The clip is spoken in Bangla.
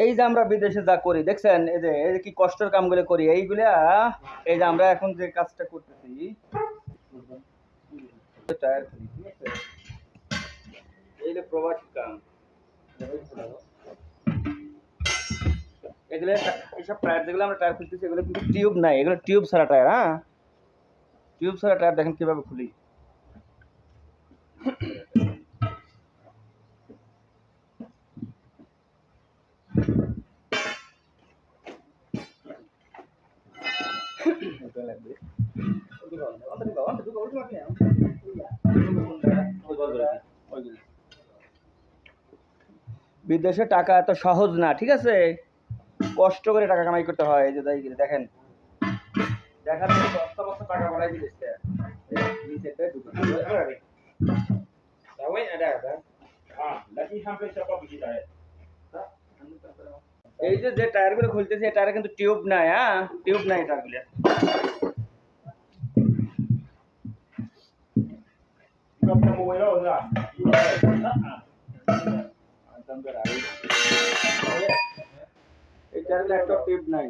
এই যে আমরা বিদেশে যা করি দেখছেন, এই যে কি কষ্টের কামগুলো করি, এইগুলা এই যে আমরা এখন যে কাজটা করতেছি, টায়ার খুলি, ঠিক আছে? এই যে প্রবাসী কাম, এগুলো এইসব টায়ার যেগুলো আমরা টায়ার খুলতেছি, এগুলো কিন্তু টিউব নাই, এগুলো টিউব ছাড়া টায়ার। হ্যাঁ, টিউব ছাড়া টায়ার দেখেন কিভাবে খুলি। বিদেশে টাকা এত সহজ না, ঠিক আছে? কষ্ট করে টাকা কামাই করতে হয়। এই যে দেখেন, দেখার মতো বস্তা বস্তা টাকা পাঠাই দিচ্ছে। এই যে যে টায়ারগুলো খুলতেছে, এই টায়ারে কিন্তু টিউব নাই। হ্যাঁ, টিউব নাই টায়ারগুলো। এই টায়ারগুলো একটা টিউব নাই।